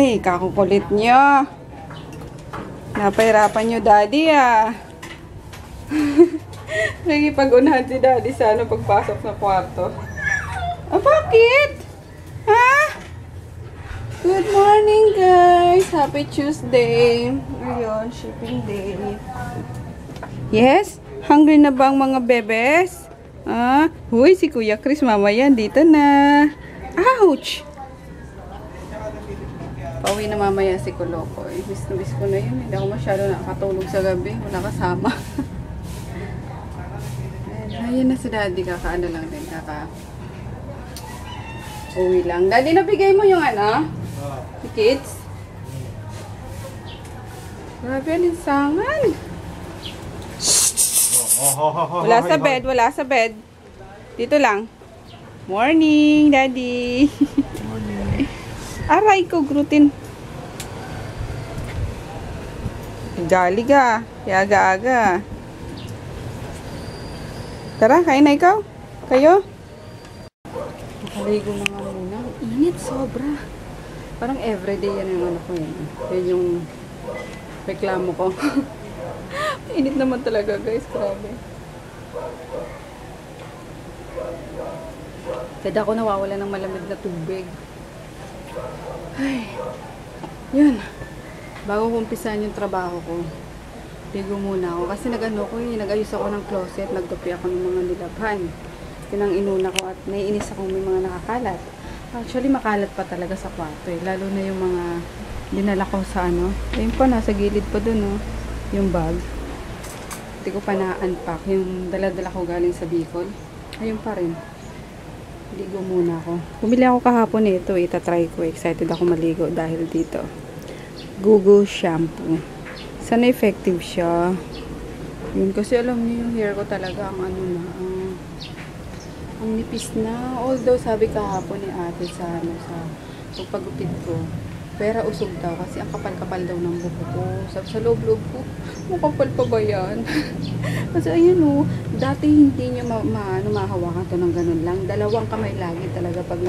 Ay, kakukulit nyo. Napahirapan nyo, daddy, ah. Nagipag-unahan si daddy sa ano pagpasok sa kwarto. Ah, bakit? Ha? Good morning, guys. Happy Tuesday. Ayun, shipping day. Yes? Hungry na ba ang mga bebes? Ah? Huy, si Kuya Chris, mamaya dito na. Ouch! Pauwi na mamaya si Kulokoy. Miss na miss ko na yun. Hindi ako masyado nakatulog sa gabi. Wala kasama. Ayan na si daddy. Kakaano lang din. Uwi lang. Daddy, nabigay mo yung ano? The kids? Grabe, alinsangan. Wala sa bed. Wala sa bed. Dito lang. Morning, daddy. Morning. Aray ko, gluten. Gali ka. Aga-aga. Tara, kain na ikaw. Kayo? Nakaligo na nga muna. Init, sobra. Parang everyday yan yung ano ko yan. Yan yung reklamo ko. Init naman talaga, guys. Grabe. Kaya ako nawawala ng malamig na tubig. Ay, yun. Bago ko umpisahan yung trabaho ko, ligo muna ako. Kasi nag-ayos ako ng closet, nagtupi ako ng mga nilabhan. Yun ang inuna ko at naiinis ako may mga nakakalat. Actually, makalat pa talaga sa kwarto eh. Lalo na yung mga dinala ko sa ano. Ayun pa, nasa gilid pa dun oh. Yung bag. Hindi ko pa na-unpack. Yung dala-dala ko galing sa Bicol. Ayun pa rin. Ligo muna ako. Bumili ako kahapon nito. Itatry ko. Excited ako maligo dahil dito. Gugu shampoo. Sana effective siya. Yun. Kasi alam niyo yung hair ko talaga ang ano na. Ang nipis na. Although sabi kahapon ni ate sa pagpagupit ko. Pera usog daw. Kasi ang kapal-kapal daw ng buko ko. Sa loob-loob ko. Makapal pa ba yan? Kasi ayun o. Dati hindi nyo mahawakan to ng ganun lang. Dalawang kamay lagi talaga pag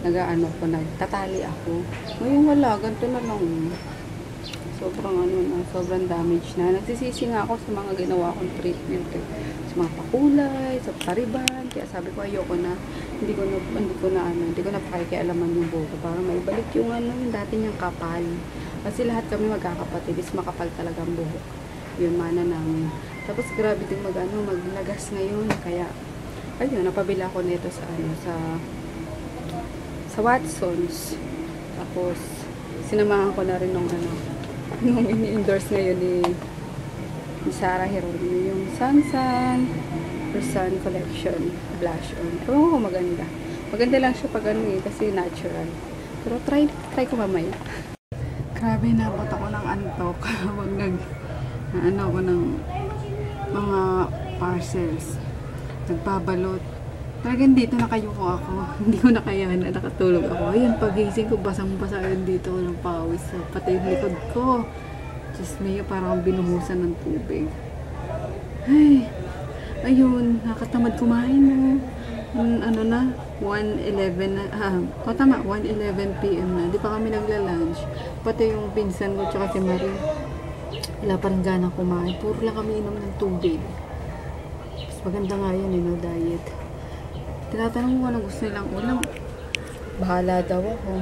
nagtatali ako. Ngayon wala. Ganito na lang. Sobrang damage na. Nagsisisi nga ako sa mga ginawa kong treatment. Sa mga pakulay, sa pariban. Kaya sabi ko ayoko na. Hindi ko na pakikialaman yung buhok. Para maibalik yung yung dati niyang kapal. Kasi lahat kami magkakapatid. Is makapal talaga ang buhok. Yun mana namin. Tapos grabe din maglagas ngayon. Kaya ayun, napabila ko nito sa Watsons. Tapos sinamahan ko na rin nung ini-endorse ngayon ni Sarah Heronimo yung Sun Collection Blush On. Ewan ko maganda. Maganda lang siya pag kasi natural. Pero try ko mamaya. Grabe, nabot ako ng antok. Wag ako ng mga parcels. Nagbabalot. Talagang dito nakayuko ako. Hindi ko nakayahan na nakatulog ako. Ayun, pagising ko, basang-basa yun dito ng pawis. Pati yung likod ko. Just may parang binuhusan ng tubig. Ay, ayun, nakatamad kumain mo. 1:11 na. Tama, 1:11 PM na. Di pa kami nagla-lunch. Pati yung pinsan ko tsaka si Marie. Wala pa rin ganang kumain. Puro lang kami inom ng tubig. Mas maganda nga yun, diet. Tinatanong ko na gusto nilang ulam. Bahala daw ako.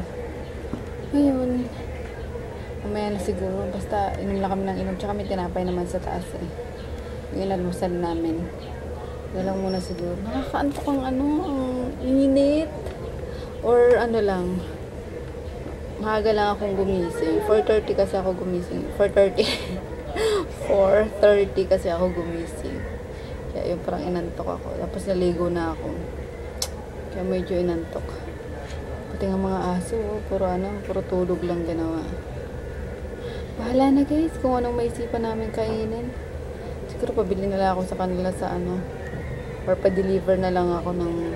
Ayun. Mamaya na siguro. Basta inom lang kami ng inom. Tsaka may tinapay naman sa taas eh. Yung inalmusal namin. Yun lang muna siguro. Nakakaantok ang init. Or lang. Maaga lang akong gumising. 4:30 kasi ako gumising. 4:30 kasi ako gumising. Kaya yung parang inantok ako. Tapos naligo na ako. Kaya medyo inantok. Pati nga mga aso, puro tulog lang ginawa. Bahala na guys kung anong maisipan namin kainin. Siguro pabili na lang ako sa kanila sa or pa-deliver na lang ako ng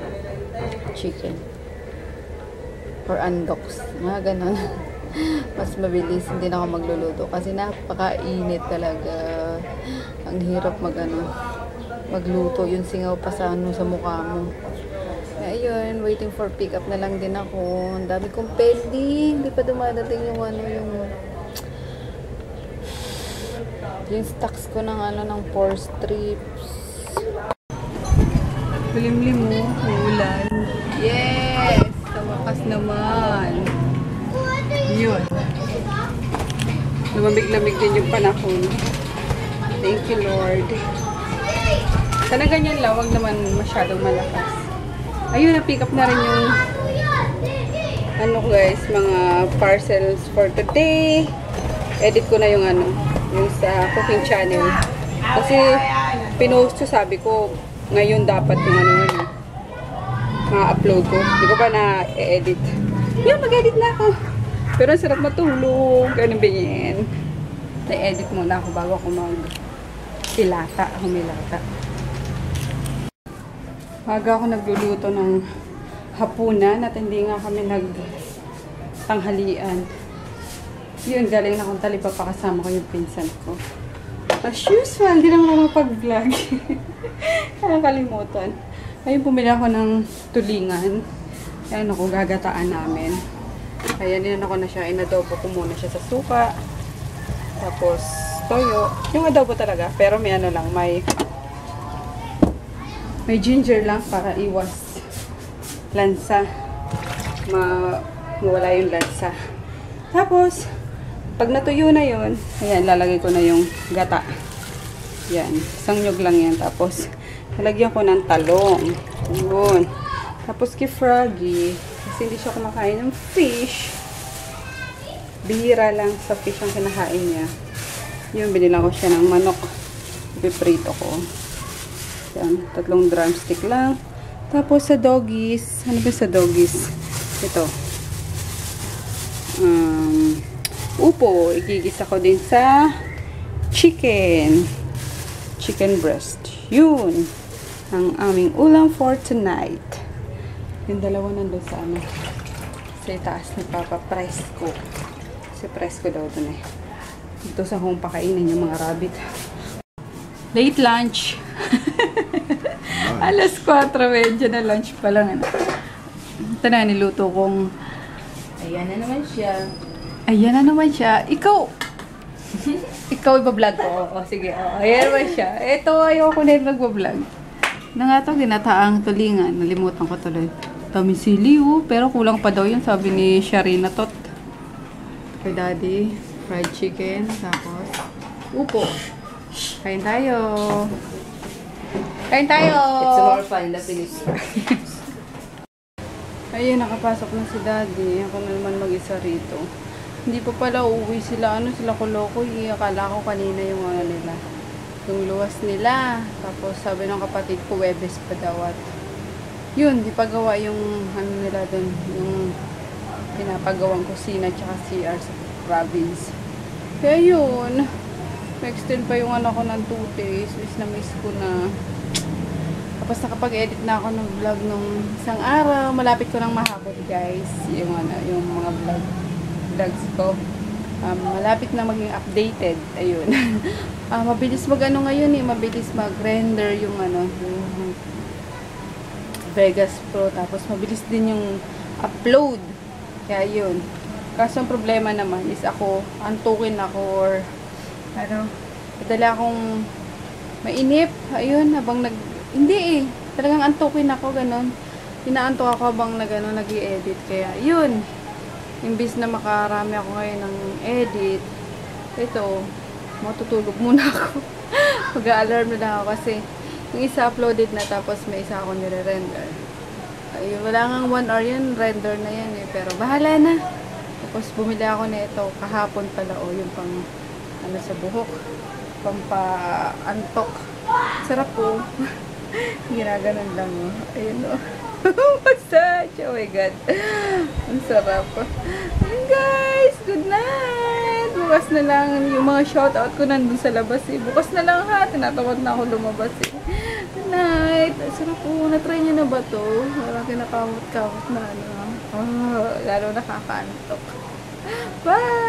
chicken. Or undox. Mga ganon. Mas mabilis, hindi na ako magluluto. Kasi napakainit talaga. Ang hirap magluto. Yung singaw pa sa mukha mo. Ayun. Ayun, waiting for pick up na lang din ako. Ang dami kong pending. Hindi pa dumadating yung ano, yung stocks ko ng ano, ng 4 strips. Limlim mo, ulan. Yes! Sa wakas naman. Yun. Lumamig-lamig din yung panahon. Thank you, Lord. Sana ganyan lang, wag naman masyadong malakas. Ayun, na-pick up na rin yung ano guys, mga parcels for today. Edit ko na yung ano, yung sa cooking channel. Kasi pinost ko, sabi ko, ngayon dapat yung ano yun, ma-upload ko. Hindi ko pa na-edit. Yun, mag-edit na ako. Pero ang sarap matulog. Ganun ba yan? Na-edit muna ako bago ako humilata. Maga ako nagluluto ng hapunan at hindi nga kami nagtanghalian. Yun, galing na akong talipa pa kasama ko yung pinsan ko. As usual, hindi naman ako mapag-vlog. Nakakalimutan. Ayun, bumili ako ng tulingan. Ayan ako, gagataan namin. Ayan, inan ako na siya. Inadobo ko muna siya sa suka. Tapos, toyo. Yung adobo talaga. Pero may ano lang, may ginger lang para iwas lansa. Mawala yung lansa. Tapos, pag natuyo na yun, ayan, lalagay ko na yung gata. Yan, isang nyog lang yan. Tapos, lalagyan ko ng talong. Yun. Tapos, kay Froggy, kasi hindi siya kumakain ng fish. Bihira lang sa fish ang kinakain niya. Yun, binilang ko siya ng manok. Piprito ko. Yan, 3 drumstick lang. Tapos, sa doggies, ano ba sa doggies? Ito. Upo, igigisa ko din sa chicken breast. Yun ang aming ulam for tonight. Yung dalawa nandun sa ano, sa itaas ni Papa Presko. Si Presko daw dun eh. Dito sa home pakainin yung mga rabbit. Late lunch. Alas 4:30 na lunch pa lang. Ito na, niluto kong ayan na naman siya. Ikaw iba-vlog ko. O, sige. O, ayan naman siya. Ito, ayoko na yung mag-vlog. Na nga ito, ginataang tulingan. Nalimutan ko tuloy. Dami sili, pero kulang pa daw yun, sabi ni Sharina Tot. Kay Daddy, fried chicken, tapos upo. Kain tayo. It's more fun the Philippines. Ayun, nakapasok na si Daddy. Ako na naman mag-isa rito. Hindi pa pala uuwi sila. Sila Kolokoy. Akala ko kanina yung ano nila. Yung luwas nila. Tapos sabi ng kapatid ko, Webes pa daw. At yun, di pa gawa yung ano nila dun. Yung pinapagawang kusina tsaka CR sa province. Kaya yun. Extend pa yung ano ko ng 2 days. Miss ko na. Tapos nakapag-edit na ako ng vlog nung isang araw. Malapit ko nang mahapon, guys. Yung mga vlogs ko. Malapit na maging updated. Ayun. Mabilis mag-ano ngayon eh. Mabilis mag-render yung yung Vegas Pro. Tapos mabilis din yung upload. Kaya yun. Kaso ang problema naman is antukin ako or padala akong mainip. Ayun, habang hindi eh. Talagang antukin ako, ganon. Inaantok ako habang nag-i-edit. Kaya, yun. Imbis na makarami ako ngayon ng edit, ito, matutulog muna ako. Mag-a-alarm na lang ako kasi yung isa uploaded na tapos may isa ako nire-render. Ayun, wala nga 1 hour yan, render na yan eh. Pero bahala na. Tapos bumili ako na ito kahapon pala yung pang sa buhok. Pampa-antok. Sarap po. Ginaganon lang ayun massage. Oh my god. Ang sarap. Ayun guys, good night. Bukas na lang yung mga shoutout ko nandun sa labas eh. Bukas na lang ha. Tinatamad na ako lumabas eh. Good night. Sarap po. Na-try nyo na ba to? Parang kinakamot-kamot na lalo nakakaantok. Bye!